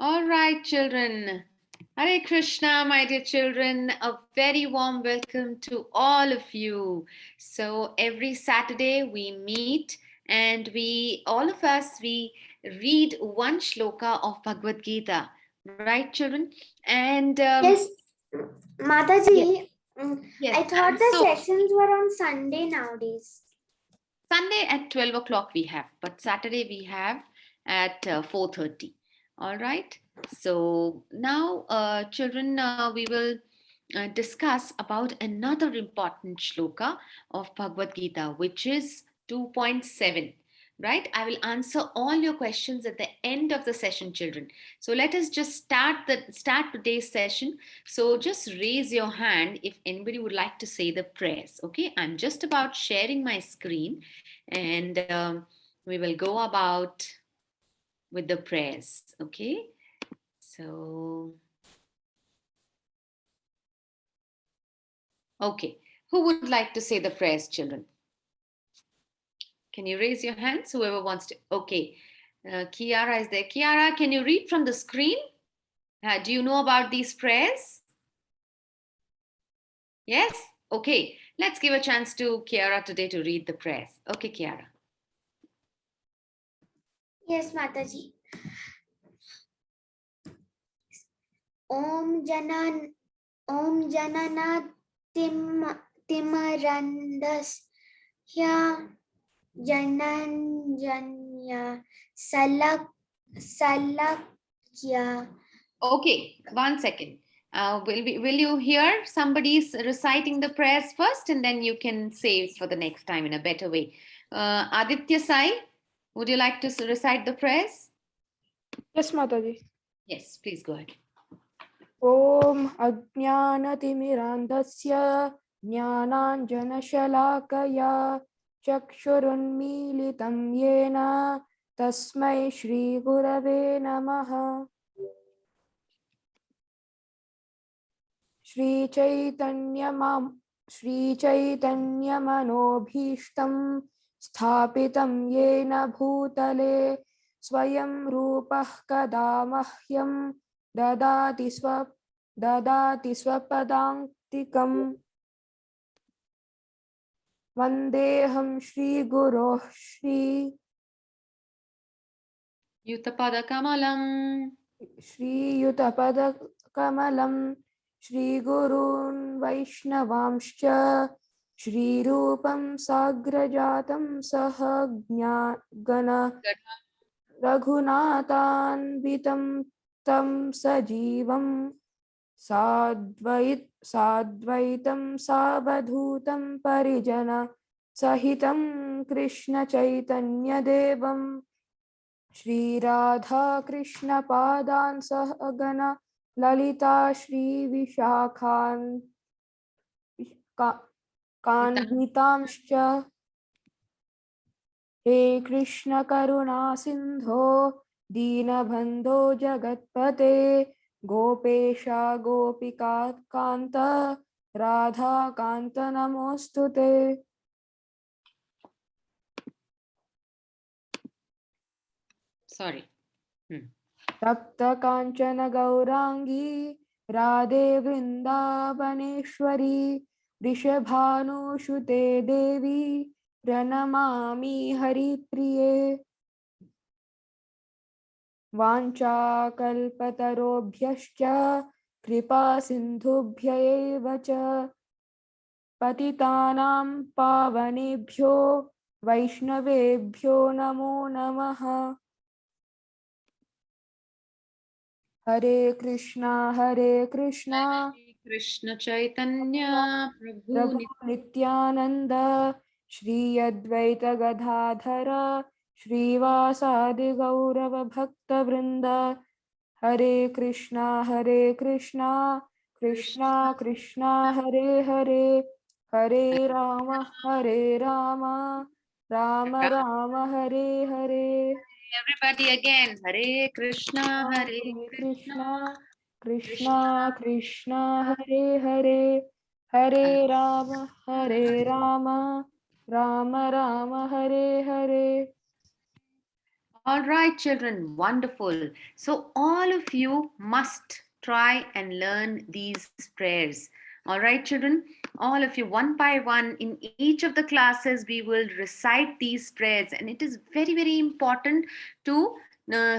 All right, children. Hare Krishna, my dear children. A very warm welcome to all of you. So every Saturday we meet and all of us, we read one shloka of Bhagavad Gita. Right, children? And Yes, yes, Mataji, yes. I thought And the so sessions were on Sunday nowadays. Sunday at 12 o'clock we have, but Saturday we have at 4:30. All right. So now, children, we will discuss about another important shloka of Bhagavad Gita, which is 2.7. Right? I will answer all your questions at the end of the session, children. So let us just start today's session. So just raise your hand if anybody would like to say the prayers. Okay, I'm just about sharing my screen, and we will go about with the prayers. Okay, so okay, who would like to say the prayers, children? Can you raise your hands, whoever wants to? Okay, Kiara is there. Kiara, can you read from the screen? Do you know about these prayers? Yes. Okay, let's give a chance to Kiara today to read the prayers. Okay, Kiara. Yes, Mataji. Om Janana Timarandas Hya Jananya Salakya. Okay, 1 second. Will you hear somebody's reciting the prayers first, and then you can say for the next time in a better way. Aditya Sai, would you like to recite the prayers? Yes, Mataji. Yes, please go ahead. Om Ajnanatimirandasya Jnananjanashalakaya Chakshurunmilitam Yena Tasmai Shri Gurave Namaha. Shri Chaitanyamanobhishtam Sthapitam Yena Bhutale Swayam Rupah Kadamahyam Dadati Swapadangtikam Vandeham Shri Guroh Shri Yutapada Kamalam. Shri Yutapada Kamalam Shri Gurun Vaishnavamscha Shri Rupam Sagrajatam Sahagna Raghunathan Tam Sajivam Sadvaitam Savadhutam Parijana Sahitam Krishna Chaitanya Devam Shri Radha Krishna Padan Sahagana Lalita Shri Vishakhan Kanvitamscha He Krishna Karuna Sindho Deenabandho Jagatpate Gopesha Gopika Kanta Radha Kanta Namostute. Sorry. Tapta Kanchana Gaurangi Radhe Vrindavaneshwari Rishabhanushute Devi Pranamami Haripriye. Vancha kalpatarobhyascha kripa sindhubhya eva cha patitanam pavanebhyo vaishnavebhyo namo namaha. Hare Krishna Krishna Chaitanya Prabhu Prabhu Nityananda Shri Advaita Gadadhara Shrivasadi Gaurava Bhakta Vrinda. Hare Krishna Krishna Krishna Hare Hare Hare Rama Rama Rama Hare Hare. Everybody again. Hare Krishna Krishna Krishna Hare Hare Hare Rama Rama Rama Hare Hare. All right, children, wonderful. So, all of you must try and learn these prayers. All right, children, all of you, one by one, in each of the classes, we will recite these prayers, and it is very, very important to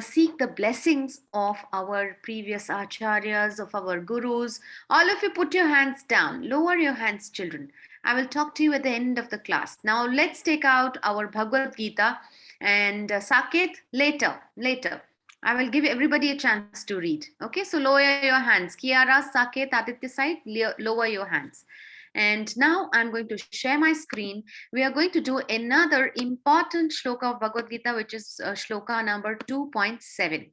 seek the blessings of our previous acharyas, of our gurus. All of you, put your hands down, lower your hands, children. I will talk to you at the end of the class. Now, let's take out our Bhagavad Gita and Saket later. I will give everybody a chance to read. Okay, so lower your hands. Kiara, Saket, Aditya side, lower your hands. And now I'm going to share my screen. We are going to do another important shloka of Bhagavad Gita, which is shloka number 2.7.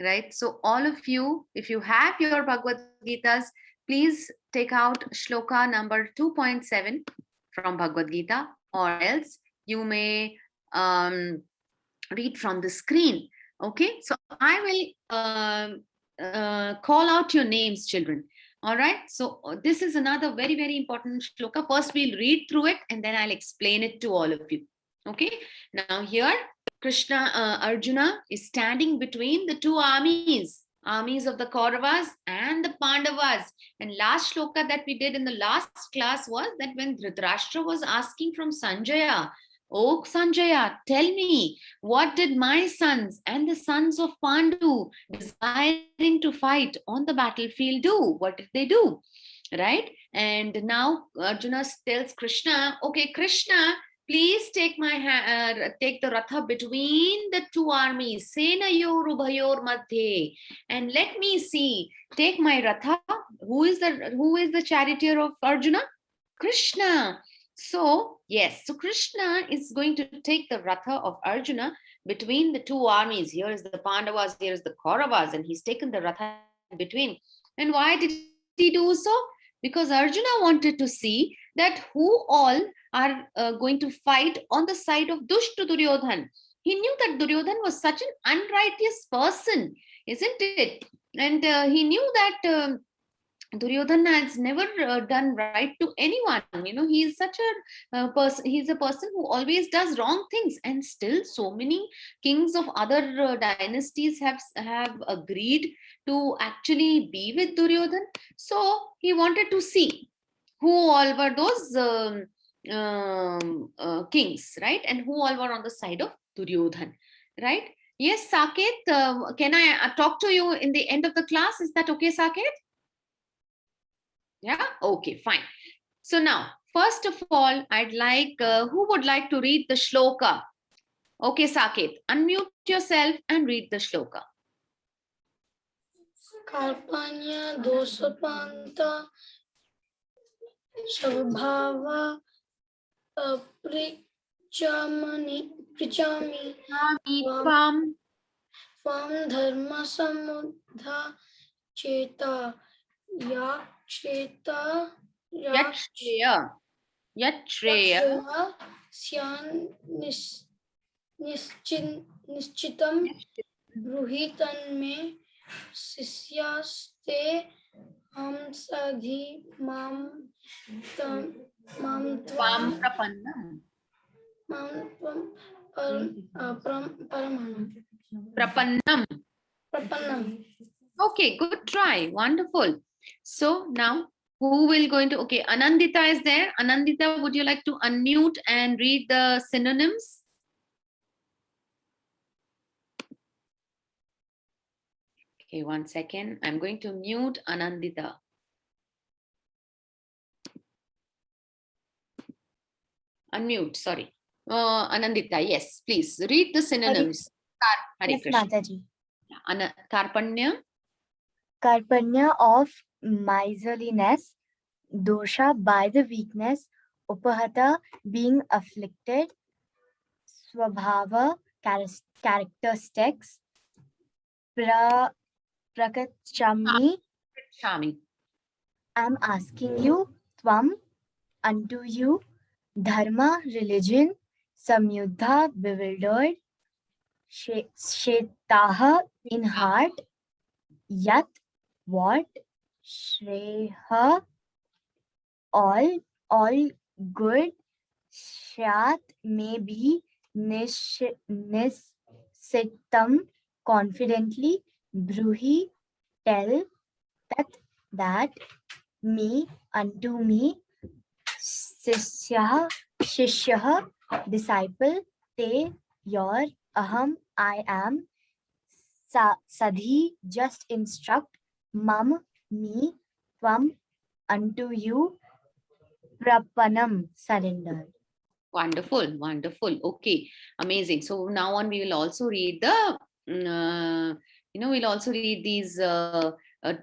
Right, so all of you, if you have your Bhagavad Gitas, please take out shloka number 2.7 from Bhagavad Gita, or else you may read from the screen. Okay, so I will call out your names, children. All right, so this is another very, very important shloka. First, we'll read through it and then I'll explain it to all of you. Okay, now here Krishna, Arjuna is standing between the two armies of the Kauravas and the Pandavas. And last shloka that we did in the last class was that when Dhritarashtra was asking from Sanjaya, "Oh Sanjaya, tell me, what did my sons and the sons of Pandu, desiring to fight on the battlefield, do? What did they do?" Right? And now Arjuna tells Krishna, "Okay, Krishna, please take take the ratha between the two armies, senayor ubhayor madhye, and let me see. Take my ratha. Who is the charioteer of Arjuna? Krishna. So yes, so Krishna is going to take the ratha of Arjuna between the two armies. Here is the Pandavas, here is the Kauravas, and he's taken the ratha between. And why did he do so? Because Arjuna wanted to see that who all are going to fight on the side of Dushta Duryodhan. He knew that Duryodhan was such an unrighteous person, isn't it? And he knew that Duryodhan has never done right to anyone. He is such a person. He's a person who always does wrong things, and still, so many kings of other dynasties have agreed to actually be with Duryodhan. So he wanted to see who all were those kings, right? And who all were on the side of Duryodhan, right? Yes, Saket, can I talk to you in the end of the class? Is that okay, Saket? Yeah, okay, fine. So now, first of all, I'd like, who would like to read the shloka? Okay, Saket, unmute yourself and read the shloka. Karpanya dosapanta svabhava prichami Tvam dharma samudha cheta yaksheta Yatshreya syan निश्चितम ब्रूहितन में शिष्यास्ते हम सधि माम Tvam Prapannam. Prapannam. Okay, good try. Wonderful. So now, who will going to, okay, Anandita is there. Anandita, would you like to unmute and read the synonyms? Okay, 1 second. I'm going to mute Anandita. Unmute, sorry. Anandita, yes, please read the synonyms. Hare Yes, Krishna. Mataji. Karpanya. Karpanya of miserliness, dosha by the weakness, upahata being afflicted, swabhava characteristics, prakachami Shami. I'm asking you, tvam unto you, dharma religion, samyuddha bewildered, shetaha in heart, yat what, shreha all good, shat may be, nischint Symptom confidently, Bruhi tell that me unto me, Shishyah, disciple, te, your, aham, I am, Sadhi, just instruct, mam, me, tvam, unto you, prapanam, surrender. Wonderful, wonderful. Okay, amazing. So now on, we will also read the, we'll also read these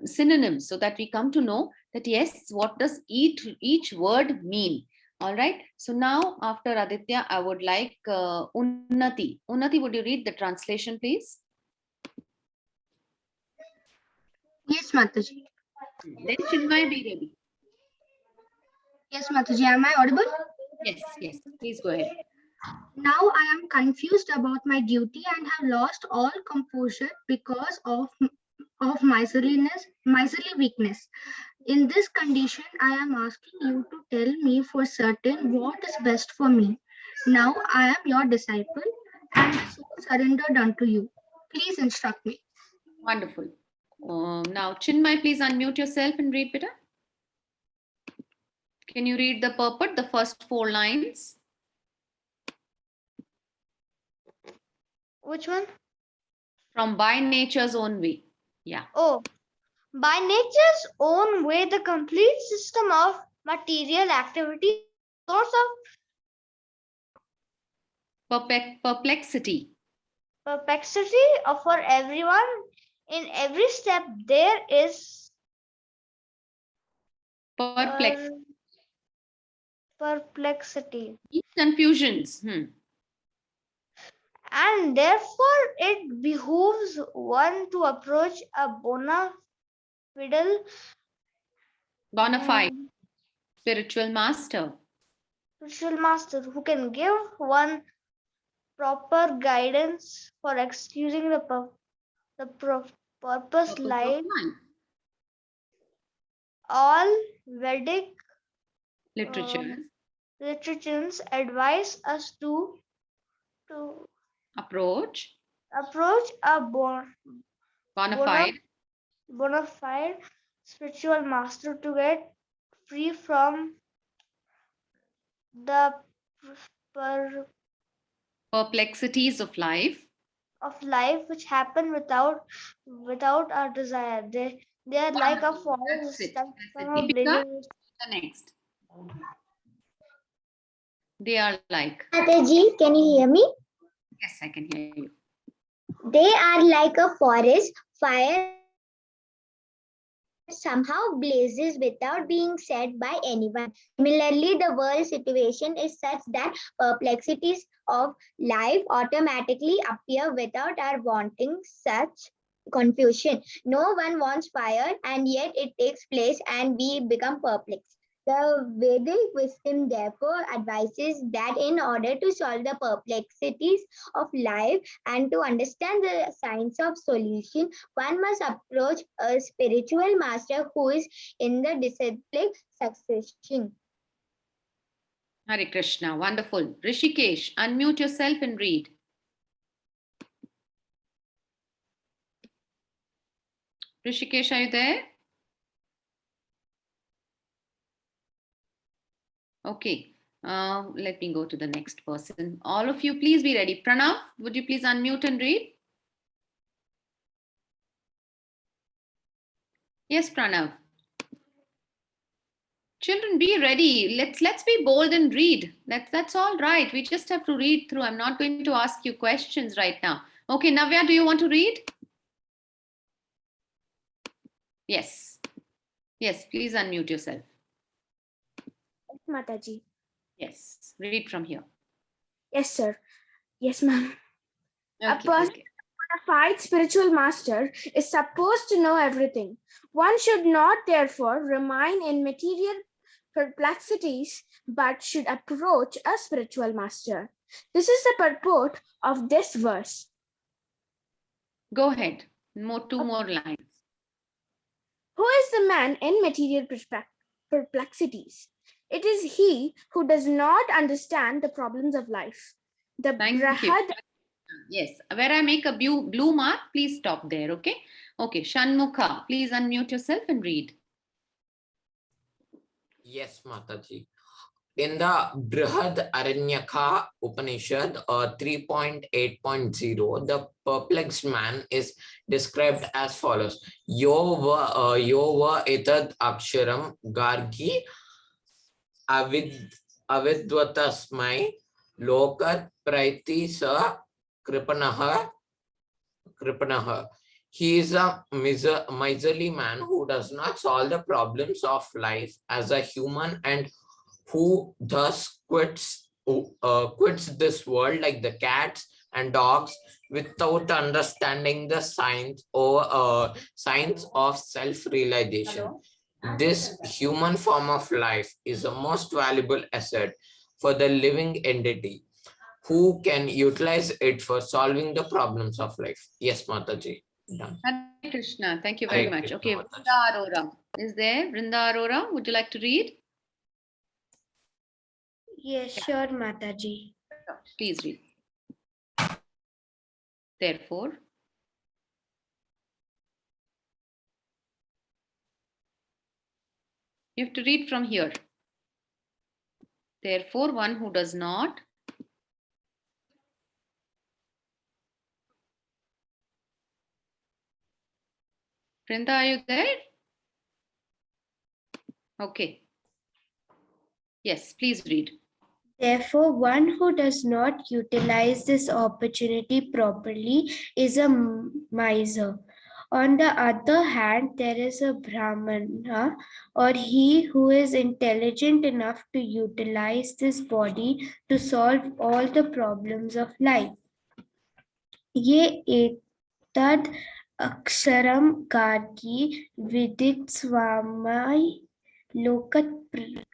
synonyms so that we come to know that yes, what does each word mean? All right. So now after Aditya, I would like Unnati. Unnati, would you read the translation, please? Yes, Mataji. Then Chinmay, be ready. Yes, Mataji. Am I audible? Yes, yes. Please go ahead. Now I am confused about my duty and have lost all composure because of miserly weakness. In this condition, I am asking you to tell me for certain what is best for me. Now I am your disciple and so surrendered unto you. Please instruct me. Wonderful. Now, Chinmay, please unmute yourself and read better. Can you read the purport, the first 4 lines? Which one? From by nature's own way. Yeah. Oh, by nature's own way, the complete system of material activity, source of Perplexity. perplexity for everyone. In every step, there is perplexity. Confusions. And therefore it behooves one to approach a bona Bonafide spiritual master. spiritual master who can give one proper guidance for excusing the purpose life. All Vedic literatures advise us to approach a bona fide spiritual master to get free from the perplexities of life which happen without our desire. They are like a forest. The next. They are like. Mataji, can you hear me? Yes, I can hear you. They are like a forest fire somehow blazes without being set by anyone. Similarly, the world situation is such that perplexities of life automatically appear without our wanting such confusion. No one wants fire, and yet it takes place and we become perplexed. The Vedic wisdom therefore advises that in order to solve the perplexities of life and to understand the science of solution, one must approach a spiritual master who is in the disciplic succession. Hare Krishna, wonderful. Rishikesh, unmute yourself and read. Rishikesh, are you there? Okay, let me go to the next person. All of you, please be ready. Pranav, would you please unmute and read? Yes, Pranav. Children, be ready. Let's be bold and read. That's all right. We just have to read through. I'm not going to ask you questions right now. Okay, Navya, do you want to read? Yes. Yes, please unmute yourself. Mataji. Yes, read from here. Yes, sir. Yes, ma'am. Okay, A person, a bona fide spiritual master, is supposed to know everything. One should not, therefore, remain in material perplexities, but should approach a spiritual master. This is the purport of this verse. Go ahead. Two more lines. Who is the man in material perplexities? It is he who does not understand the problems of life. The Thank you. Yes, where I make a blue mark, please stop there, okay? Okay, Shanmukha, please unmute yourself and read. Yes, Mataji. In the Brihad Aranyaka Upanishad 3.8.0, the perplexed man is described as follows. Yova etad aksharam gargi avidvatasmai lokat praiti sa kripanaha. He is a miserly man who does not solve the problems of life as a human and who thus quits this world like the cats and dogs without understanding the signs of self-realization. This human form of life is the most valuable asset for the living entity who can utilize it for solving the problems of life. Yes, Mataji. Done. Hare Krishna, thank you very Hare much. Krishna, Okay, Mataji. Vrinda Arora is there. Vrinda Arora, would you like to read? Yes, sure, Mataji. Please read. Therefore, you have to read from here. Therefore, one who does not Vrinda, are you there? Okay. Yes, please read. Therefore, one who does not utilize this opportunity properly is a miser. On the other hand, there is a Brahmana, or he who is intelligent enough to utilize this body to solve all the problems of life. Ye etad aksharam gargi vidit swamai lokat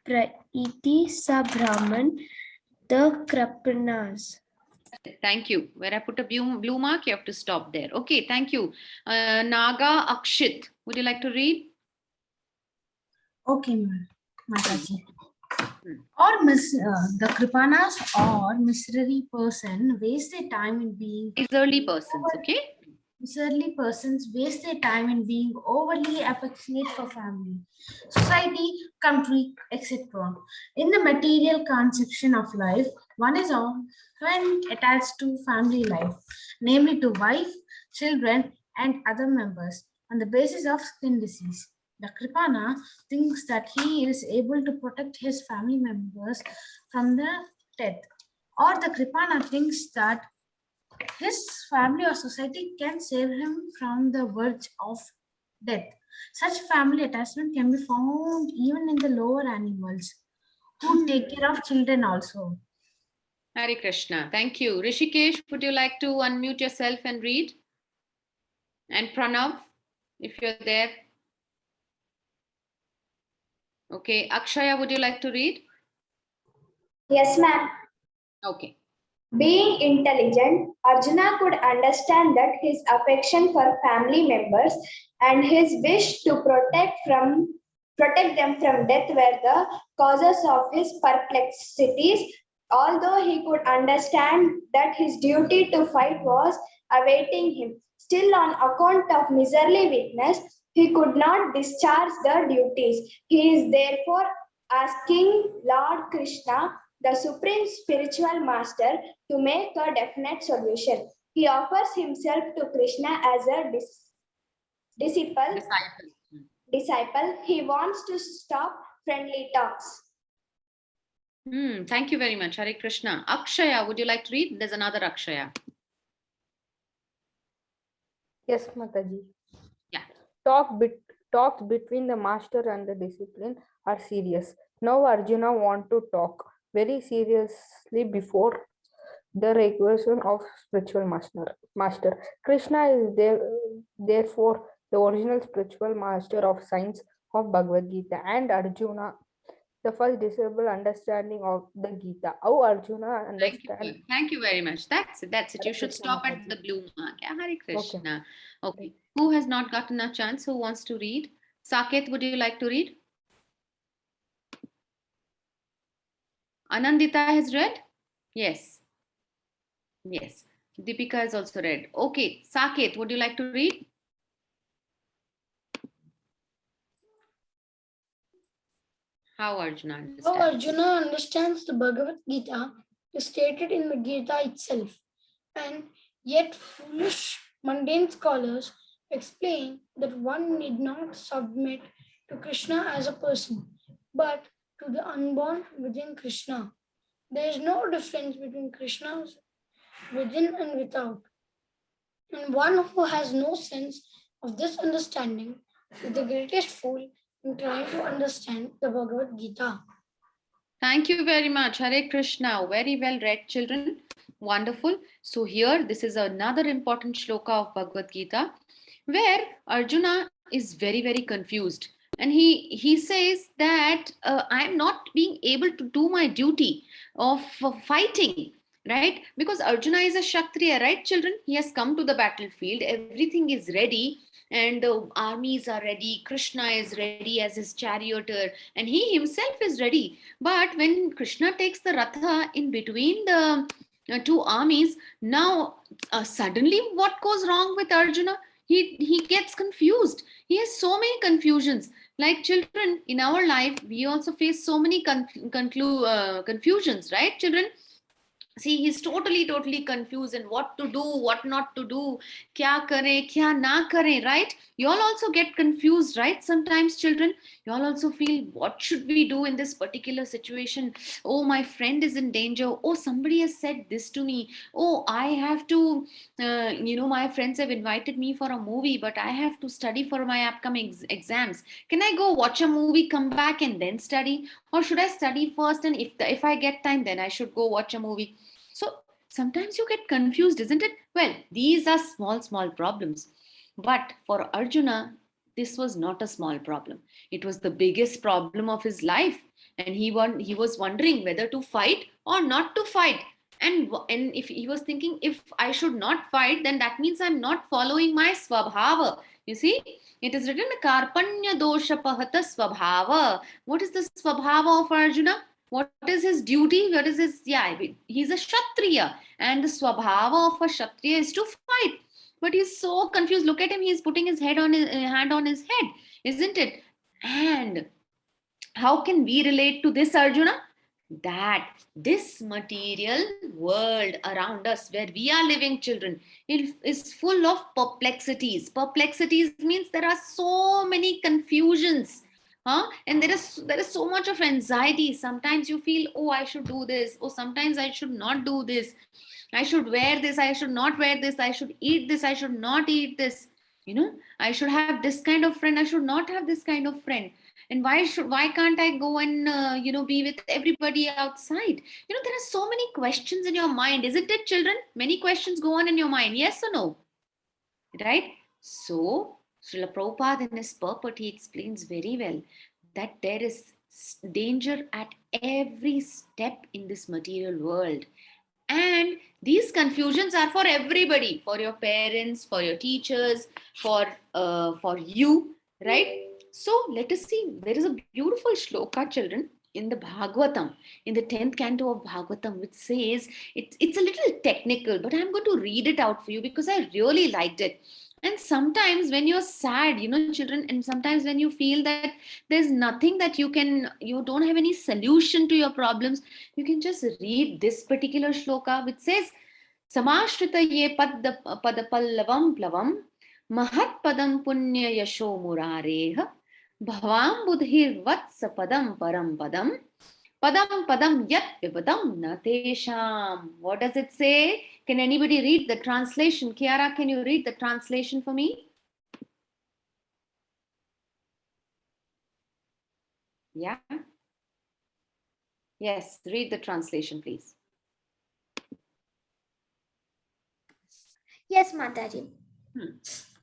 praiti sa Brahman, the Krapanas. Thank you. Where I put a blue mark, you have to stop there. Okay, thank you. Naga Akshit, would you like to read? Okay, Mataji. Or the Kripanas or miserly person waste their time in being Miserly persons, okay? miserly persons waste their time in being overly affectionate for family, society, country, etc. In the material conception of life, one is often attached to family life, namely to wife, children, and other members, on the basis of skin disease. The Kripana thinks that he is able to protect his family members from the death, or the Kripana thinks that his family or society can save him from the verge of death. Such family attachment can be found even in the lower animals who take care of children also. Hare Krishna. Thank you. Rishikesh, would you like to unmute yourself and read? And Pranav, if you're there. Okay. Akshaya, would you like to read? Yes, ma'am. Okay. Being intelligent, Arjuna could understand that his affection for family members and his wish to protect them from death were the causes of his perplexities. Although he could understand that his duty to fight was awaiting him, still on account of miserly weakness, he could not discharge the duties. He is therefore asking Lord Krishna, the Supreme Spiritual Master, to make a definite solution. He offers himself to Krishna as a disciple. He wants to stop friendly talks. Thank you very much. Hare Krishna. Akshaya, would you like to read? There's another Akshaya. Yes, Mataji. Yeah. Talks between the master and the discipline are serious. Now Arjuna want to talk very seriously before the requisition of spiritual master. Krishna is therefore the original spiritual master of science of Bhagavad Gita, and Arjuna the first disciple understanding of the Gita. How Arjuna understands. Thank you very much. That's it. That's it. You should stop at the blue mark. Yeah, Hare Krishna. Okay. Who has not gotten a chance? Who wants to read? Saket, would you like to read? Anandita has read? Yes. Yes. Deepika has also read. Okay, Saket, would you like to read? How Arjuna How understands. Arjuna understands the Bhagavad Gita is stated in the Gita itself, and yet foolish mundane scholars explain that one need not submit to Krishna as a person, but to the unborn within Krishna. There is no difference between Krishna's within and without. And one who has no sense of this understanding is the greatest fool in trying to understand the Bhagavad Gita. Thank you very much. Hare Krishna. Very well read, children. Wonderful. So here, this is another important shloka of Bhagavad Gita, where Arjuna is very, very confused. And he says that I am not being able to do my duty of fighting, right? Because Arjuna is a Kshatriya, right, children? He has come to the battlefield. Everything is ready and the armies are ready. Krishna is ready as his charioteer and he himself is ready. But when Krishna takes the Ratha in between the two armies, now suddenly what goes wrong with Arjuna? He gets confused. He has so many confusions. Like children, in our life, we also face so many confusions, right, children? See, he's totally confused and what to do, what not to do, kya kare, kya na kare, right? You all also get confused, right? Sometimes, children, you all also feel, what should we do in this particular situation? Oh, my friend is in danger. Oh, somebody has said this to me. Oh, I have to my friends have invited me for a movie, but I have to study for my upcoming exams. Can I go watch a movie, come back and then study, or should I study first, and if I get time, then I should go watch a movie? So sometimes you get confused, isn't it? Well, these are small problems. But for Arjuna, this was not a small problem. It was the biggest problem of his life. And he was wondering whether to fight or not to fight. And if he was thinking, if I should not fight, then that means I'm not following my swabhava. You see, it is written karpanya dosha pahata swabhava. What is the swabhava of Arjuna? What is his duty? What is his, he's a Kshatriya, and the swabhava of a Kshatriya is to fight. But he's so confused. Look at him, he's putting his head on his hand on his head, isn't it? And how can we relate to this, Arjuna? That this material world around us, where we are living, children, it is full of perplexities. Perplexities means there are so many confusions. And there is so much of anxiety. Sometimes you feel, oh, I should do this, or sometimes I should not do this. I should wear this, I should not wear this, I should eat this, I should not eat this. I should have this kind of friend, I should not have this kind of friend. And why can't I go and be with everybody outside? There are so many questions in your mind, isn't it, children? Many questions go on in your mind, yes or no? Right? So Srila Prabhupada in his purport, he explains very well that there is danger at every step in this material world. And these confusions are for everybody, for your parents, for your teachers, for you, right? So let us see. There is a beautiful shloka, children, in the Bhagavatam, in the 10th canto of Bhagavatam, which says, it's a little technical, but I'm going to read it out for you because I really liked it. And sometimes when you're sad, children, and sometimes when you feel that there's nothing that you don't have any solution to your problems, you can just read this particular shloka, which says, Samashrita ye padapallavam plavam mahat padam punya yasho murareha bhavam budhir vatsa padam param padam padam yat vivadam natesham. What does it say? Can anybody read the translation? Kiara, can you read the translation for me? Yeah? Yes, read the translation, please. Yes, Mataji.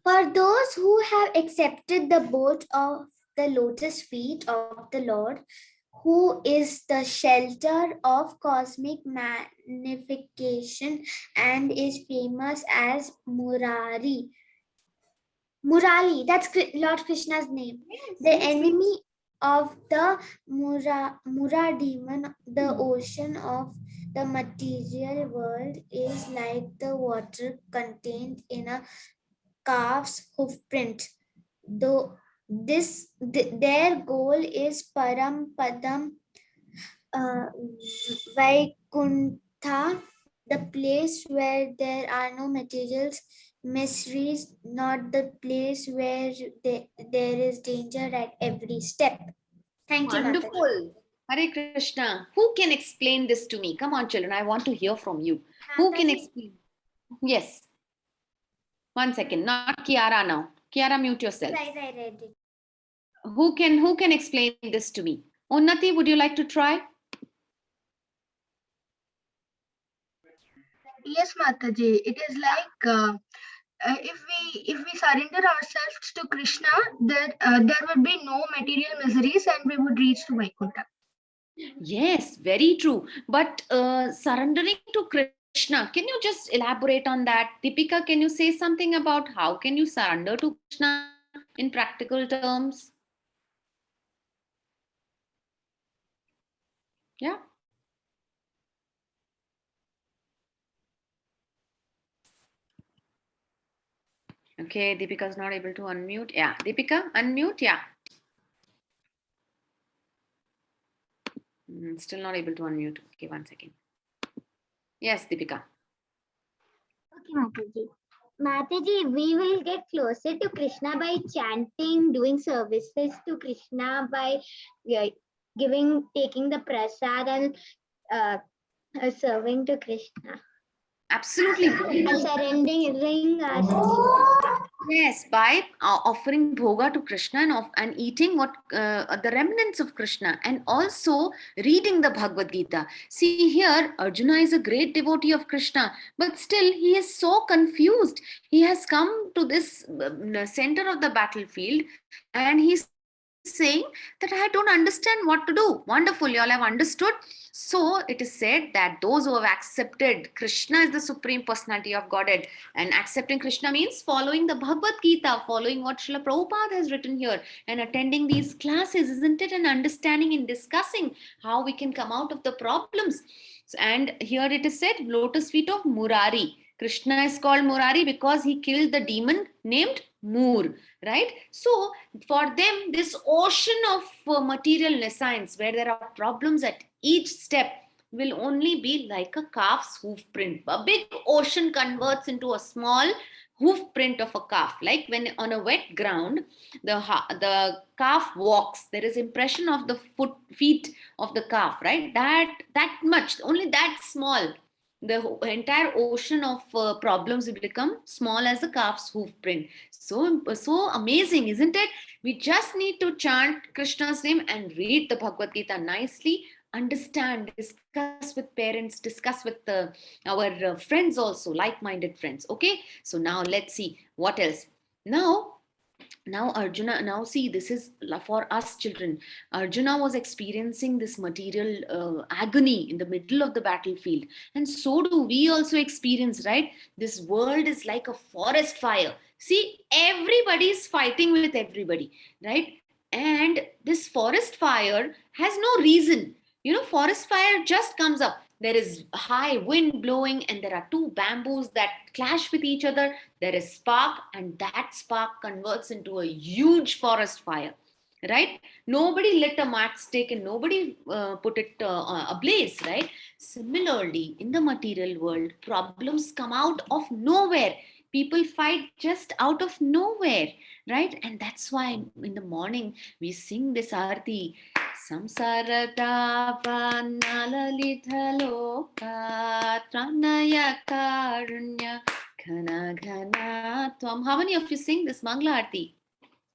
For those who have accepted the boat of the lotus feet of the Lord, who is the shelter of cosmic magnification and is famous as Murari. Murali, that's Lord Krishna's name. The enemy of the Mura demon, the ocean of The material world is like the water contained in a calf's hoofprint. Though their goal is Parampadam Vaikuntha, the place where there are no materials, miseries, not the place where there is danger at every step. Thank you, Mataji. Wonderful. Hare Krishna. Who can explain this to me? Come on, children. I want to hear from you. Who can explain? Yes. 1 second. Not Kiara now. Kiara, mute yourself. Right. Who can explain this to me? Unnati, would you like to try? Yes, Mataji. It is like if we surrender ourselves to Krishna, there would be no material miseries and we would reach to Vaikuntha. Yes, very true. But surrendering to Krishna, can you just elaborate on that? Deepika, can you say something about how can you surrender to Krishna in practical terms? Yeah. Okay, Deepika is not able to unmute. Yeah, Deepika, unmute. Yeah. Still not able to unmute. Okay, 1 second. Yes, Deepika. Okay, Mataji. Mataji, we will get closer to Krishna by chanting, doing services to Krishna by taking the prasad and serving to Krishna. Absolutely. And surrendering ourselves. Yes, by offering bhoga to Krishna and eating what the remnants of Krishna, and also reading the Bhagavad Gita. See here, Arjuna is a great devotee of Krishna, but still he is so confused. He has come to this center of the battlefield, and he's saying that I don't understand what to do. Wonderful, you all have understood. So it is said that those who have accepted Krishna is the Supreme Personality of Godhead, and accepting Krishna means following the Bhagavad Gita, following what Srila Prabhupada has written here, and attending these classes, isn't it? And understanding and discussing how we can come out of the problems. And here it is said, lotus feet of Murari. Krishna is called Murari because he killed the demon named Moor, right? So for them, this ocean of material nescience, where there are problems at each step, will only be like a calf's hoof print. A big ocean converts into a small hoof print of a calf. Like when on a wet ground, the calf walks, there is impression of the feet of the calf, right? That much, only that small. The entire ocean of problems will become small as a calf's hoof print. So amazing, isn't it? We just need to chant Krishna's name and read the Bhagavad Gita nicely, understand, discuss with parents, discuss with our friends also, like-minded friends. Okay, so now let's see what else. Now Arjuna, now see, this is for us children. Arjuna was experiencing this material agony in the middle of the battlefield, and so do we also experience, right? This world is like a forest fire. See, everybody is fighting with everybody, right? And this forest fire has no reason. Forest fire just comes up. There is high wind blowing, and there are two bamboos that clash with each other. There is spark, and that spark converts into a huge forest fire, right? Nobody lit a matchstick and nobody put it ablaze, right? Similarly, in the material world, problems come out of nowhere. People fight just out of nowhere, right? And that's why in the morning we sing this arti. Samsaradavanalalithaloka tranaya karunya ghana ghana tvam. How many of you sing this Mangla Arti?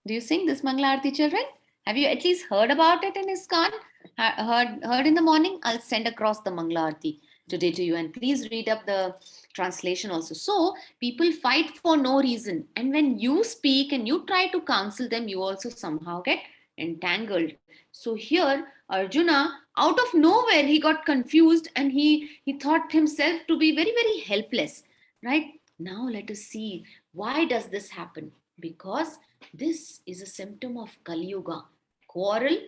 Do you sing this Mangla Arti, children? Have you at least heard about it in ISKCON? Heard in the morning? I'll send across the Mangla Arti today to you, and please read up the translation also. So people fight for no reason, and when you speak and you try to counsel them, you also somehow get entangled. So here Arjuna, out of nowhere, he got confused, and he thought himself to be very, very helpless, right? Now let us see, why does this happen? Because this is a symptom of Kaliyuga, quarrel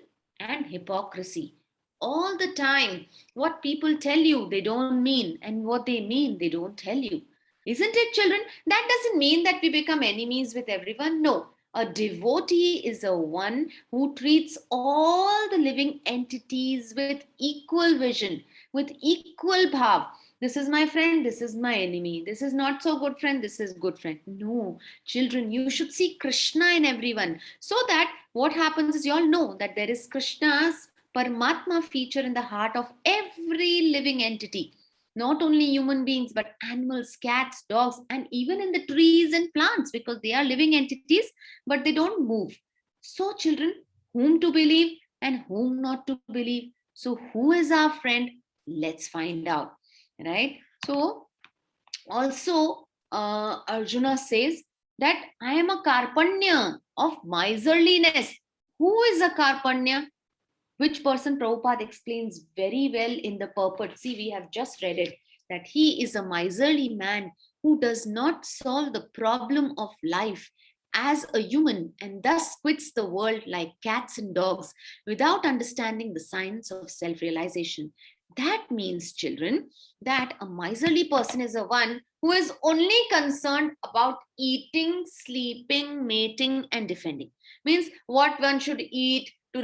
and hypocrisy. all the time. What people tell you, they don't mean, and what they mean, they don't tell you. Isn't it, children? That doesn't mean that we become enemies with everyone. No. A devotee is a one who treats all the living entities with equal vision, with equal bhav. This is my friend, this is my enemy. This is not so good friend, this is good friend. No, children, you should see Krishna in everyone. So that what happens is, you all know that there is Krishna's Paramatma feature in the heart of every living entity. Not only human beings, but animals, cats, dogs, and even in the trees and plants, because they are living entities, but they don't move. So, children, whom to believe and whom not to believe? So, who is our friend? Let's find out, right? So, also, Arjuna says that I am a karpanya of miserliness. Who is a karpanya? Which person Prabhupada explains very well in the purport. See, we have just read it, that he is a miserly man who does not solve the problem of life as a human, and thus quits the world like cats and dogs without understanding the science of self-realization. That means, children, that a miserly person is a one who is only concerned about eating, sleeping, mating, and defending. Means what one should eat to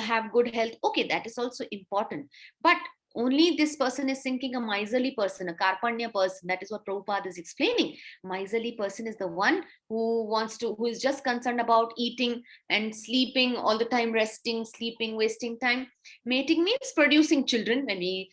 have good health. Okay, that is also important. But only this person is thinking, a miserly person, a karpanya person. That is what Prabhupada is explaining. Miserly person is the one who is just concerned about eating and sleeping all the time, resting, sleeping, wasting time. Mating means producing children. When we,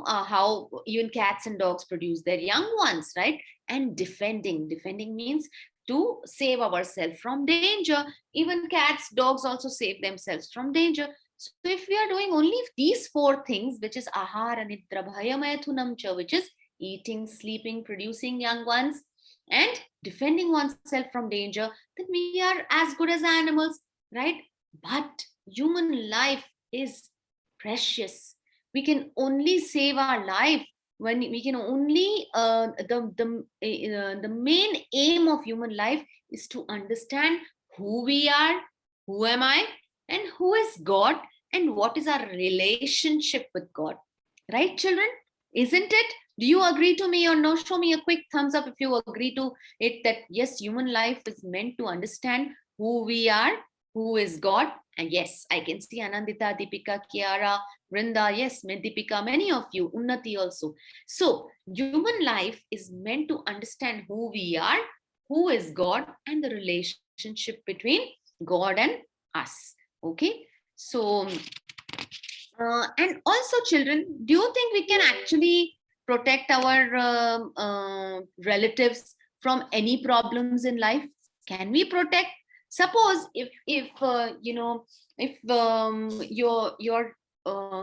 how even cats and dogs produce their young ones, right? And defending means to save ourselves from danger. Even cats, dogs also save themselves from danger. So if we are doing only these four things, which is ahara, nidra, bhayamayathunam cha, which is eating, sleeping, producing young ones, and defending oneself from danger, then we are as good as animals, right? But human life is precious. We can only save our life when we can only the main aim of human life is to understand who we are, who am I, and who is God, and what is our relationship with God. Right, children? Isn't it? Do you agree to me or no? Show me a quick thumbs up if you agree to it, that yes, human life is meant to understand who we are, who is God. And yes, I can see Anandita, Deepika, Kiara, Vrinda, yes, Deepika, many of you, Unnati also. So human life is meant to understand who we are, who is God, and the relationship between God and us. Okay, so and also, children, do you think we can actually protect our relatives from any problems in life? Can we protect? Suppose if your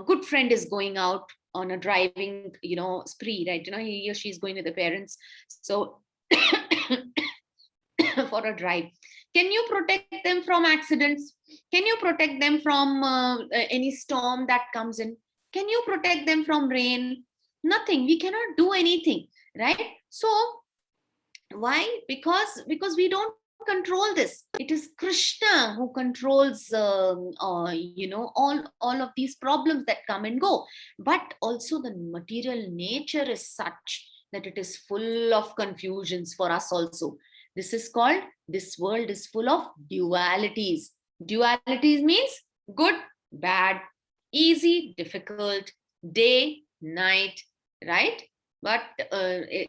good friend is going out on a driving spree, right? He or she is going with the parents, so for a drive. Can you protect them from accidents? Can you protect them from any storm that comes in? Can you protect them from rain? Nothing. We cannot do anything, right? So why? Because we don't control this. It is Krishna who controls all of these problems that come and go. But also the material nature is such that it is full of confusions for us also. This is called, this world is full of dualities. Dualities means good, bad, easy, difficult, day, night, right? But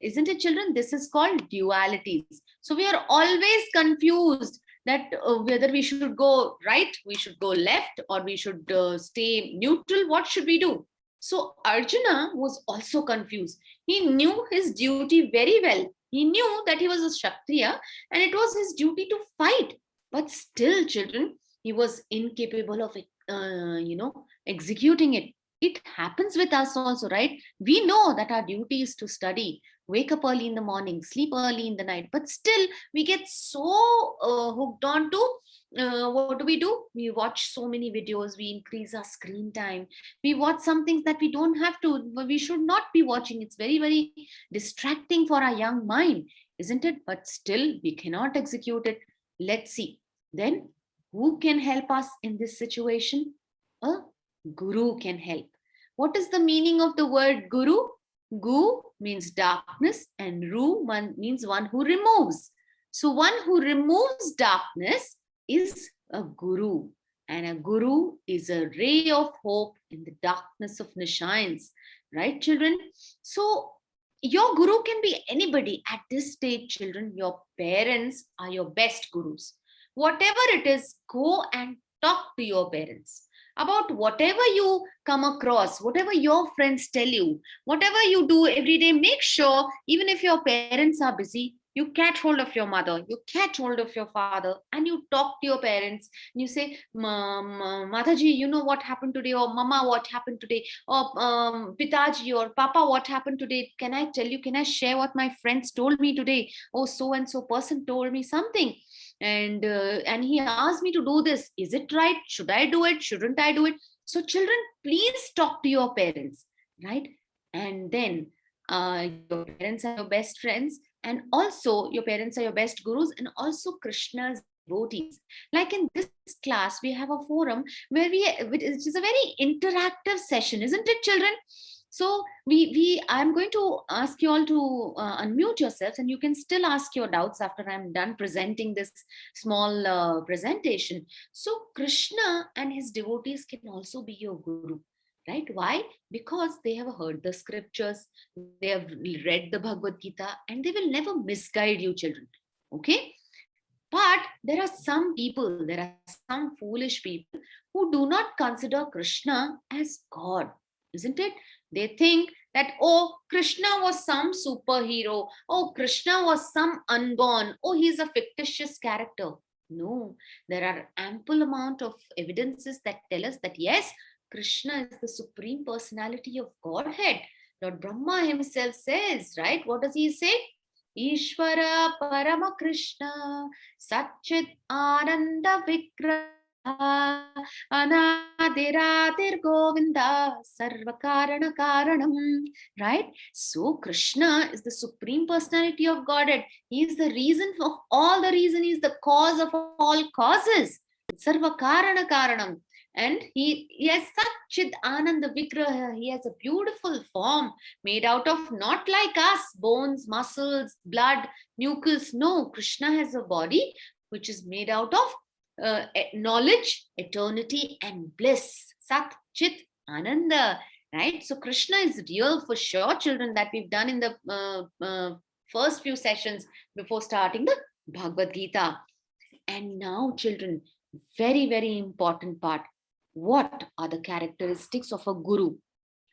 isn't it, children? This is called dualities. So we are always confused that whether we should go right, we should go left, or we should stay neutral. What should we do? So Arjuna was also confused. He knew his duty very well. He knew that he was a Kshatriya and it was his duty to fight. But still, children, he was incapable of executing it. It happens with us also, right? We know that our duty is to study, wake up early in the morning, sleep early in the night, but still we get so hooked on to what do? We watch so many videos, we increase our screen time, we watch some things that we don't have to, we should not be watching. It's very, very distracting for our young mind, isn't it? But still we cannot execute it. Let's see. Then who can help us in this situation? A Guru can help. What is the meaning of the word guru? Gu means darkness and ru means one who removes. So one who removes darkness is a guru. And a guru is a ray of hope in the darkness of Nishayans. Right, children? So your guru can be anybody at this stage, children. Your parents are your best gurus. Whatever it is, go and talk to your parents about whatever you come across, whatever your friends tell you, whatever you do every day. Make sure, even if your parents are busy, you catch hold of your mother, you catch hold of your father, and you talk to your parents. And you say, Mataji, you know what happened today, or Mama, what happened today, or Pitaji or Papa, what happened today? Can I tell you? Can I share what my friends told me today? Oh, so and so person told me something, and he asked me to do this. Is it right? Should I do it? Shouldn't I do it? So children, please talk to your parents, right? And then your parents are your best friends, and also your parents are your best gurus, and also Krishna's devotees. Like in this class, we have a forum where which is a very interactive session, isn't it, children? So I'm going to ask you all to unmute yourselves, and you can still ask your doubts after I'm done presenting this small presentation. So Krishna and his devotees can also be your guru, right? Why? Because they have heard the scriptures, they have read the Bhagavad Gita, and they will never misguide you, children. Okay? But there are some people, there are some foolish people who do not consider Krishna as God, isn't it? They think that, oh, Krishna was some superhero. Oh, Krishna was some unborn. Oh, he's a fictitious character. No, there are ample amount of evidences that tell us that yes, Krishna is the supreme personality of Godhead. Lord Brahma himself says, right? What does he say? Ishvara Parama Krishna Satchit Ananda Vigraha Anadiradir Govinda Sarvakarana Karanam. Right? So Krishna is the supreme personality of Godhead. He is the reason for all the reason. He is the cause of all causes. Sarvakarana Karanam. And he has Satchit Ananda Vigraha. He has a beautiful form made out of, not like us, bones, muscles, blood, mucus. No, Krishna has a body which is made out of knowledge, eternity, and bliss. Sat, Chit, Ananda. Right? So Krishna is real for sure, children, that we've done in the first few sessions before starting the Bhagavad Gita. And now, children, very, very important part. What are the characteristics of a guru?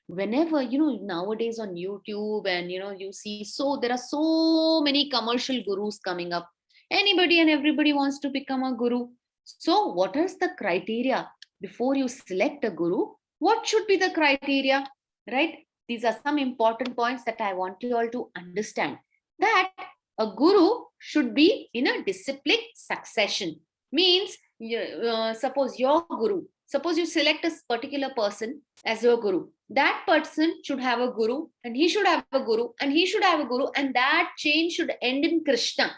Whenever, nowadays on YouTube, and you see, so there are so many commercial gurus coming up. Anybody and everybody wants to become a guru. So what is the criteria before you select a guru? What should be the criteria, right? These are some important points that I want you all to understand. That a guru should be in a disciplic succession. Means, suppose your guru, suppose you select a particular person as your guru. That person should have a guru, and he should have a guru, and he should have a guru, and that chain should end in Krishna,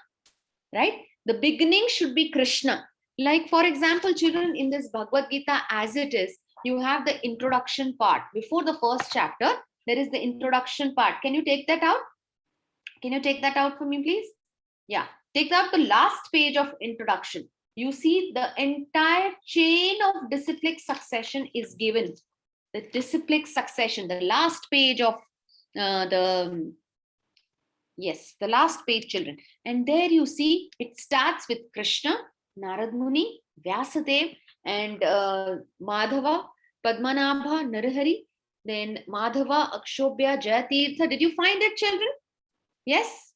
right? The beginning should be Krishna. Like, for example, children, in this Bhagavad Gita as it is, you have the introduction part. Before the first chapter, there is the introduction part. Can you take that out? Can you take that out for me, please? Yeah, take out the last page of introduction. You see the entire chain of disciplic succession is given. The disciplic succession, the last page of the last page, children. And there you see it starts with Krishna, Narad Muni, Vyasadev, and Madhava, Padmanabha, Narahari, then Madhava, Akshobhya, Jayatirtha. Did you find it, children? Yes?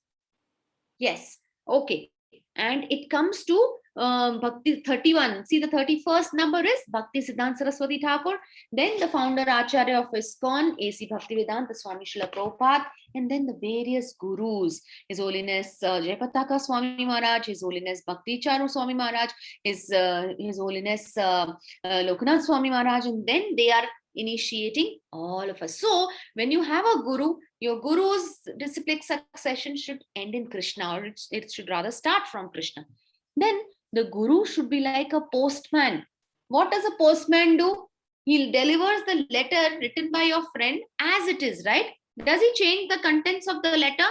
Yes. Okay. And it comes to Bhakti 31. See, the 31st number is Bhakti Siddhanta Saraswati Thakur. Then the founder Acharya of ISKCON, A.C. Bhaktivedanta Swami Srila Prabhupada. And then the various gurus. His Holiness Jayapataka Swami Maharaj, His Holiness Bhakti Charu Swami Maharaj, His Holiness Lokanath Swami Maharaj. And then they are initiating all of us. So when you have a guru, your guru's disciplic succession should end in Krishna, or it should rather start from Krishna. Then the guru should be like a postman. What does a postman do? He delivers the letter written by your friend as it is, right? Does he change the contents of the letter?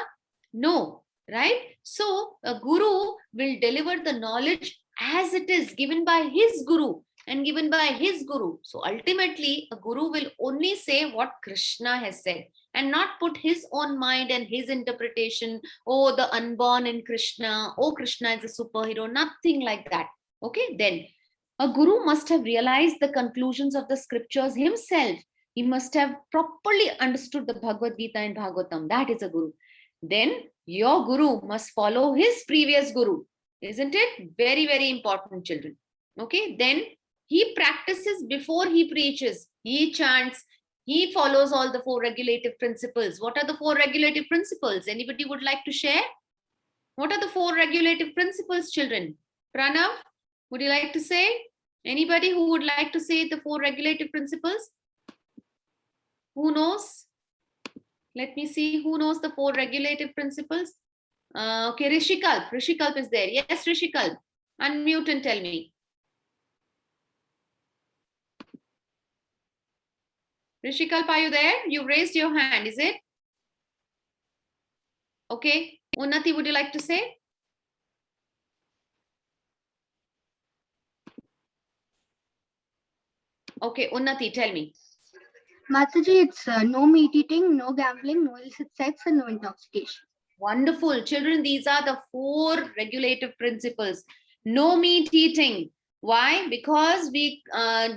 No, right? So a guru will deliver the knowledge as it is, given by his guru and given by his guru. So ultimately, a guru will only say what Krishna has said and not put his own mind and his interpretation. Oh, the unborn in Krishna. Oh, Krishna is a superhero. Nothing like that. Okay, then a guru must have realized the conclusions of the scriptures himself. He must have properly understood the Bhagavad Gita and Bhagavatam. That is a guru. Then your guru must follow his previous guru. Isn't it? Very, very important, children. Okay, then he practices before he preaches. He chants. He follows all the 4 regulative principles. What are the 4 regulative principles? Anybody would like to share? What are the 4 regulative principles, children? Pranav, would you like to say? Anybody who would like to say the 4 regulative principles? Who knows? Let me see who knows the 4 regulative principles. Okay, Rishikalp. Rishikalp is there. Yes, Rishikalp. Unmute and tell me. Rishikalp, are you there? You raised your hand, is it? Okay. Unnati, would you like to say? Okay, Unnati, tell me. Mataji, it's no meat eating, no gambling, no illicit sex, and no intoxication. Wonderful. Children, these are the 4 regulative principles. No meat eating. Why? Because we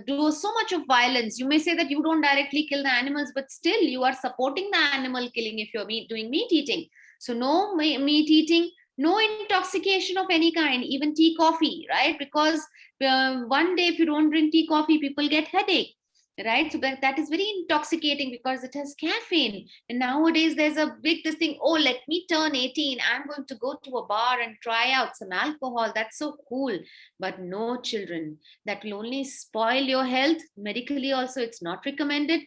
do so much of violence. You may say that you don't directly kill the animals, but still you are supporting the animal killing if you're doing meat eating. So no meat eating, no intoxication of any kind, even tea, coffee, right? Because one day if you don't drink tea, coffee, people get headache. Right, so that is very intoxicating because it has caffeine. And nowadays there's a big this thing, oh, let me turn 18, I'm going to go to a bar and try out some alcohol. That's so cool. But no, children, that will only spoil your health. Medically also it's not recommended.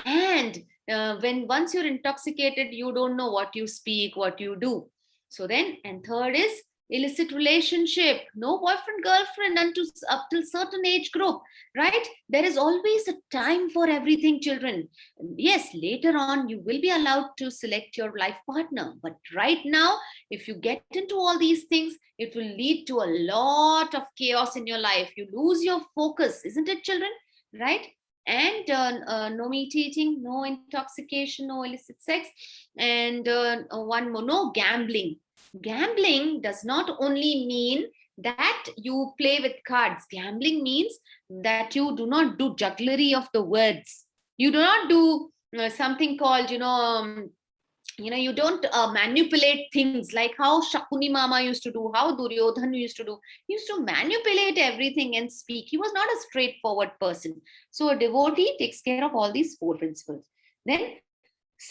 And when once you're intoxicated, you don't know what you speak, what you do. So then, and third is illicit relationship. No boyfriend, girlfriend up till certain age group, right? There is always a time for everything, children. Yes, later on you will be allowed to select your life partner, but right now if you get into all these things, it will lead to a lot of chaos in your life. You lose your focus, isn't it, children? Right? And no meat eating, no intoxication, no illicit sex, and one more, no gambling. Gambling does not only mean that you play with cards. Gambling means that you do not do jugglery of the words. You do not do something called, you don't manipulate things like how Shakuni Mama used to do, how Duryodhan used to do. He used to manipulate everything and speak. He was not a straightforward person. So a devotee takes care of all these 4 principles. Then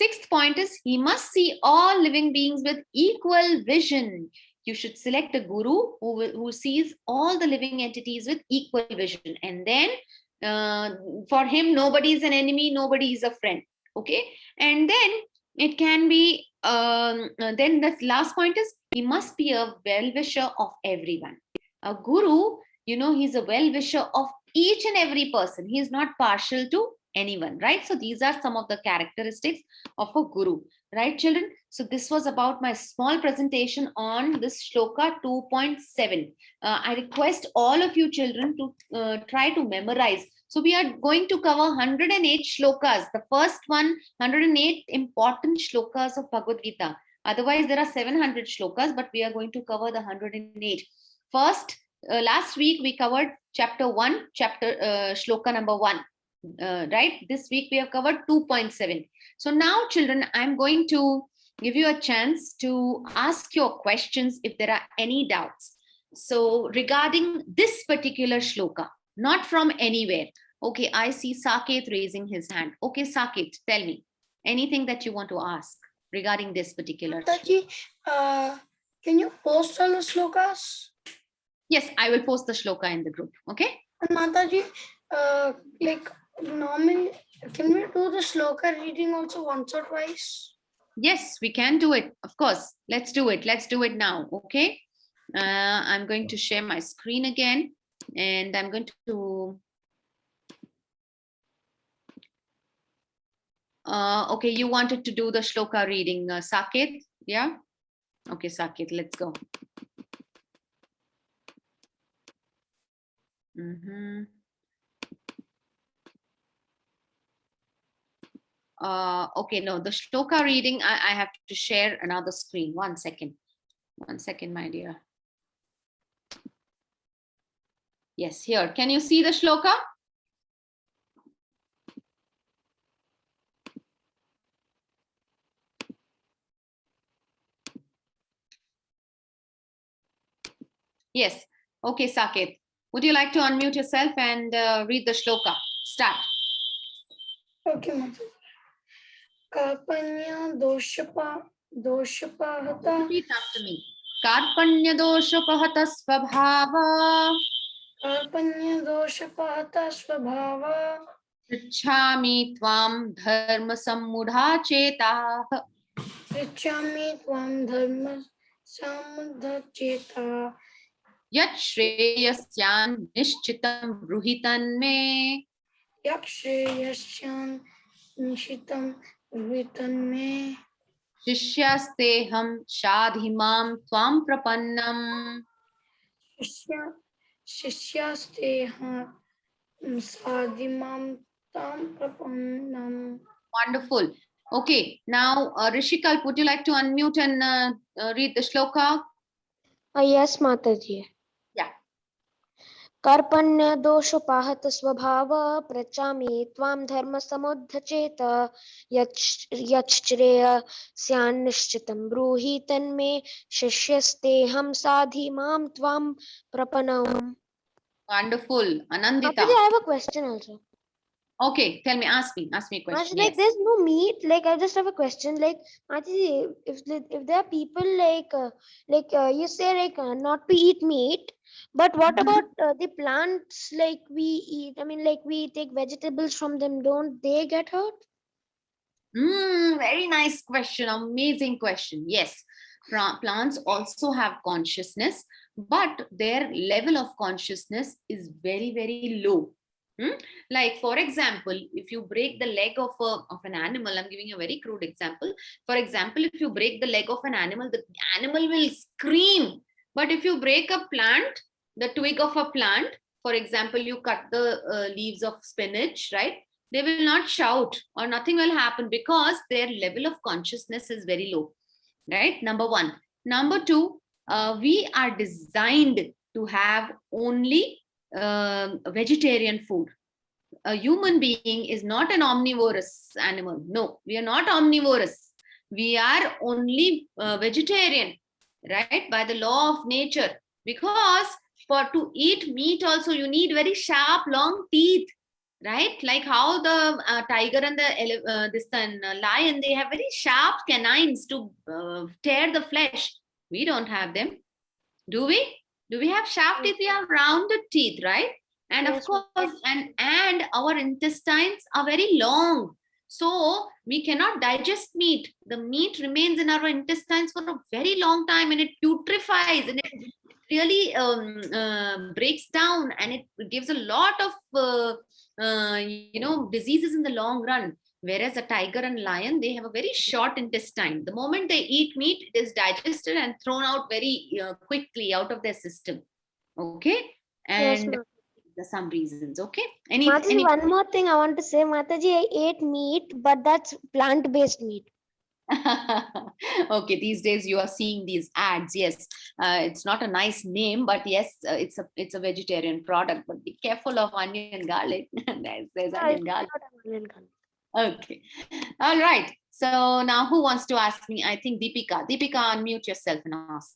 6th point is he must see all living beings with equal vision. You should select a guru who sees all the living entities with equal vision. And then for him, nobody is an enemy, nobody is a friend. Okay. And then it can be, then the last point is he must be a well-wisher of everyone. A guru, he's a well-wisher of each and every person. He is not partial to anyone, right? So these are some of the characteristics of a guru, right, children? So this was about my small presentation on this shloka 2.7. I request all of you children to try to memorize. So we are going to cover 108 shlokas. The first one, 108 important shlokas of Bhagavad Gita. Otherwise, there are 700 shlokas, but we are going to cover the 108. First, last week we covered chapter 1, shloka number 1. Right, this week we have covered 2.7. So now, children, I'm going to give you a chance to ask your questions if there are any doubts. So regarding this particular shloka, not from anywhere. Okay, I see Saket raising his hand. Okay, Saket, tell me anything that you want to ask regarding this particular. Mataji, can you post all the shlokas? Yes, I will post the shloka in the group. Okay. And Mataji, normally, can we do the shloka reading also once or twice? Yes, we can do it. Of course. Let's do it. Let's do it now. Okay. I'm going to share my screen again, and I'm going to Okay, you wanted to do the shloka reading, Saket? Yeah? Okay, Saket, let's go. Okay, no, the shloka reading, I have to share another screen. 1 second. 1 second, my dear. Yes, here. Can you see the shloka? Yes. Okay, Saket. Would you like to unmute yourself and read the shloka? Start. Okay, Mataji. Karpanya doshapahata. Repeat after me. Karpanya doshapahata svabhava. Karpanya doshapahata svabhava. Prichhami tvam dharma sammudha chetah. Prichami tvam dharma samudha cheta. Yat shreyasyan nishchitam bruhitan me. Yakshayasyan nishitam vitan me. Shishyasteham shadhimam tvam prapannam. Shishyasteha sadhimam tam prapannam. Wonderful. Okay, now Rishikal, would you like to unmute and read the shloka? Yes, Mataji. Yeah. Karpanya doshopahata svabhava prachami tvam dharma samudhachet yachreya syan nishchitam bruhi tanme shishyasteham sadhi mam tvam prapanam. Wonderful. Anandita. Mataji, I have a question also. Okay, tell me, ask me a question. Mataji, Yes. like there's no meat. Like I just have a question. Like Mataji, if there are people you say not to eat meat, but what about the plants like we eat? I mean, like we take vegetables from them. Don't they get hurt? Very nice question. Amazing question. Yes, plants also have consciousness, but their level of consciousness is very, very low. Like, for example, if you break the leg of an animal, I'm giving a very crude example. For example, if you break the leg of an animal, the animal will scream. But if you break a plant, the twig of a plant, for example, you cut the leaves of spinach, right? They will not shout or nothing will happen because their level of consciousness is very low, right? Number one. Number two, we are designed to have only vegetarian food. A human being is not an omnivorous animal. No, we are not omnivorous. We are only vegetarian, right? By the law of nature. Because to eat meat also, you need very sharp, long teeth, right? Like how the tiger and the lion, they have very sharp canines to tear the flesh. We don't have them. Do we? Do we have sharp teeth? We have rounded teeth, right? And Yes, of course, and our intestines are very long. So we cannot digest meat. The meat remains in our intestines for a very long time and it putrefies and it really breaks down and it gives a lot of diseases in the long run. Whereas a tiger and lion, they have a very short intestine. The moment they eat meat, it is digested and thrown out very quickly out of their system. Okay, and there's some reasons. Okay, Mataji, one more thing I want to say, Mataji, I ate meat, but that's plant-based meat. Okay, these days you are seeing these ads. Yes, it's not a nice name, but yes, it's a vegetarian product. But be careful of onion garlic. there's onion garlic. Okay, all right. So now who wants to ask me? I think Deepika. Deepika, unmute yourself and ask.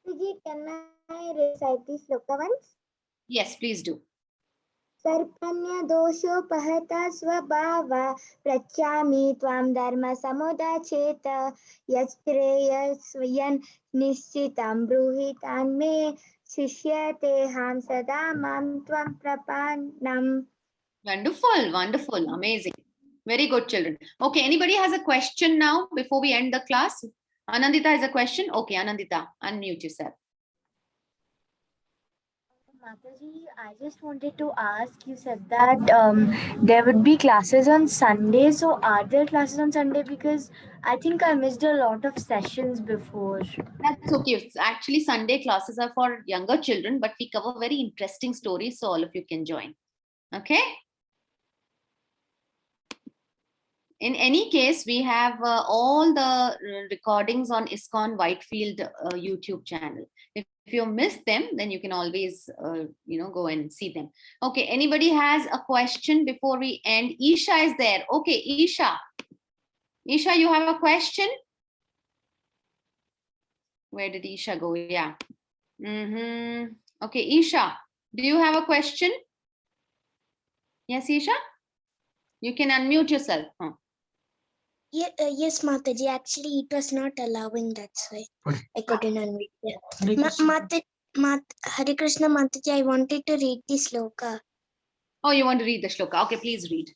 Can I recite the sloka once? Yes, please do. Karpanya doshopahata svabhava prachami tvam dharma samudacheta yastreya swayan nishchitam bruhitan me shishyate ham sada mam tvam prapannam. Wonderful, wonderful, amazing. Very good, children. Okay, anybody has a question now before we end the class? Anandita has a question. Okay, Anandita, unmute yourself. Mataji, I just wanted to ask, you said that there would be classes on Sunday. So are there classes on Sunday? Because I think I missed a lot of sessions before. That's okay. It's actually, Sunday classes are for younger children, but we cover very interesting stories, so all of you can join. Okay. In any case, we have all the recordings on ISKCON Whitefield YouTube channel. If you missed them, then you can always, go and see them. Okay, anybody has a question before we end? Isha is there. Okay, Isha. Isha, you have a question? Where did Isha go? Yeah. Okay, Isha, do you have a question? Yes, Isha? You can unmute yourself. Huh? Yes, Mataji. Actually, it was not allowing. That's why I couldn't unmute. Yeah. Hare Krishna, Mataji. I wanted to read the sloka. Oh, you want to read the shloka? Okay, please read.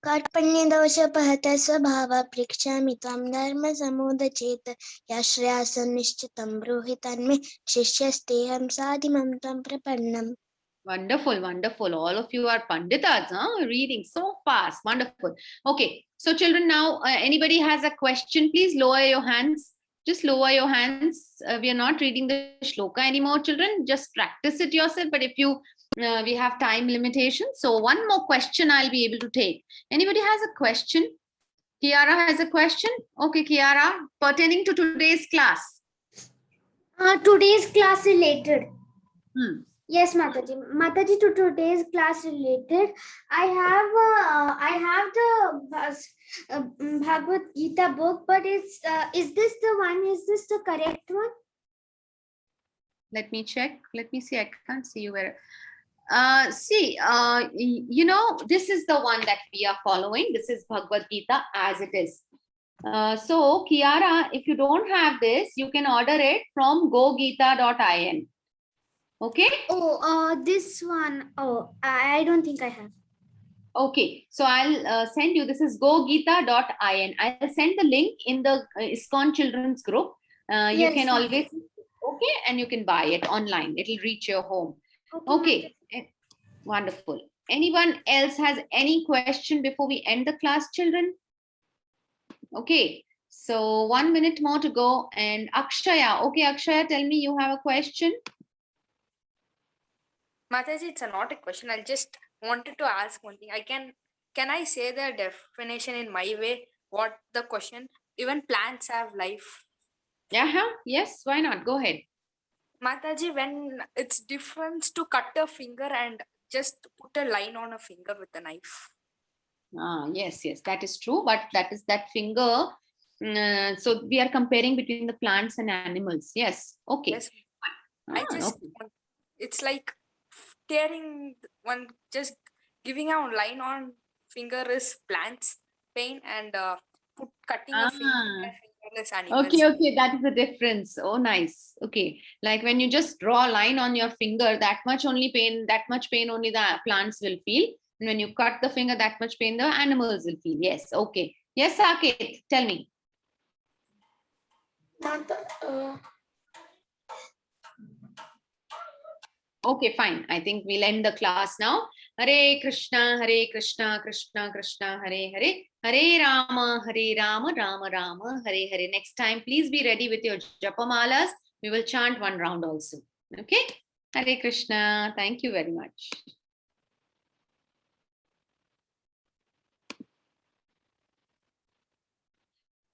Karpanya dosha pahata svabhava prikshami tvam dharma samudachet yashryasan nishchitam bruhitanme shishyasteham sadhimam tam prapannam. Wonderful, wonderful. All of you are panditas, huh? Reading so fast. Wonderful. Okay, so children, now anybody has a question, please lower your hands. Just lower your hands. We are not reading the shloka anymore, children. Just practice it yourself. But if you, we have time limitations. So one more question I'll be able to take. Anybody has a question? Kiara has a question. Okay, Kiara, pertaining to today's class. Today's class related. Yes, Mataji. Mataji, to today's class related, I have the Bhagavad Gita book, but it's is this the one? Is this the correct one? Let me check. Let me see. I can't see you where. This is the one that we are following. This is Bhagavad Gita as it is. So, Kiara, if you don't have this, you can order it from gogita.in. Okay? Oh, this one. Oh, I don't think I have. Okay, so I'll send you. This is gogita.in. I'll send the link in the ISKCON Children's group. You can always, okay, and you can buy it online. It'll reach your home. Okay. Wonderful. Anyone else has any question before we end the class, children? Okay, so 1 minute more to go. And Akshaya, okay, Akshaya, tell me you have a question. Mataji, it's not a question. I just wanted to ask one thing. Can I say the definition in my way? What the question? Even plants have life. Yeah, yes, why not? Go ahead. Mataji, when it's different to cut a finger and just put a line on a finger with a knife. Yes, that is true. But that finger. So we are comparing between the plants and animals. Yes. Okay. Yes. It's like tearing one, just giving a line on finger is plants pain, and cutting a finger is animals. Okay, that is the difference. Oh, nice. Okay, like when you just draw a line on your finger, that much pain only the plants will feel. And when you cut the finger, that much pain the animals will feel. Yes, okay. Yes, Saket, tell me. Okay, fine. I think we'll end the class now. Hare Krishna, Krishna Krishna, Hare Hare, Hare Rama, Rama Rama, Hare Hare. Next time, please be ready with your japamalas. We will chant one round also. Okay? Hare Krishna. Thank you very much.